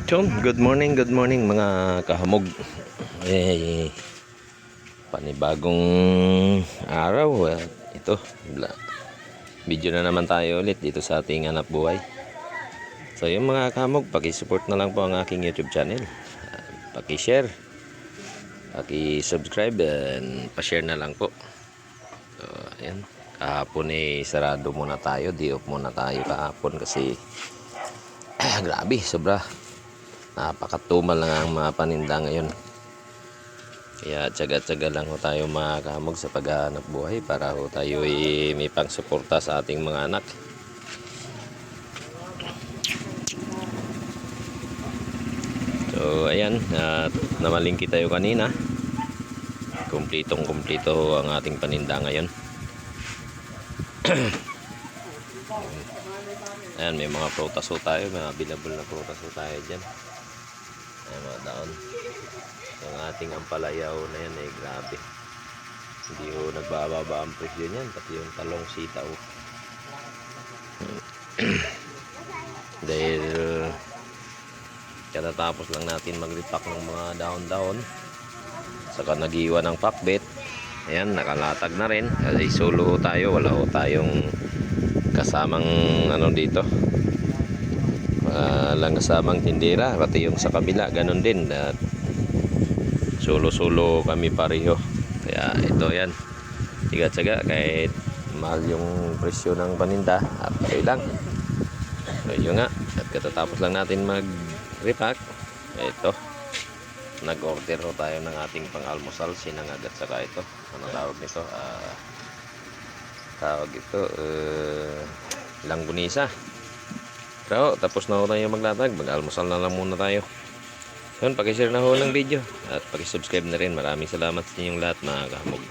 Good morning mga kahamog. Panibagong araw. Ito, video na naman tayo ulit dito sa ating hanap buhay. So yung mga kahamog, paki-support na lang po ang aking YouTube channel. Paki-share, paki-subscribe, and pa-share na lang po. So ayan, kahapon sarado muna tayo, di-off muna tayo kahapon kasi grabe, sobra. Napakatumal lang ang mga paninda ngayon. Kaya tsaga-tsaga lang ho tayo mga kahamog sa paghahanap buhay para ho tayo may pang-suporta sa ating mga anak. So ayan, namalingki tayo kanina. Kumplitong-kumplito ho ang ating paninda ngayon. Ayan, may mga prutas ho tayo, may available na prutas ho tayo dyan. Ayan mga daon. Yung ating ampalayaw na yan ay grabe. Hindi ho nagbababa ang presyo niyan, pati yung talong sitaw. Dahil katatapos lang natin mag-repack ng mga daon-daon, saka nag-iwan ng pakbet. Ayan, nakalatag na rin kasi solo ho tayo, wala ho tayong kasamang ano dito, lang kasamang tindera, pati yung sa kabila ganon din, at solo kami pareho. Kaya ito yan, tiga-tsaga kahit mahal yung presyo ng paninda, okay lang. So yun nga, at katatapos lang natin mag-repack, ito nag-order ho tayo ng ating pang-almusal, sinangag at saka ito, ano tawag nito, langgunisa. Pero tapos na ho tayo maglatag, mag-almusal na lang muna tayo. Yun, pakishare na ho ng video at pakisubscribe na rin. Maraming salamat sa inyong lahat mga kahamog.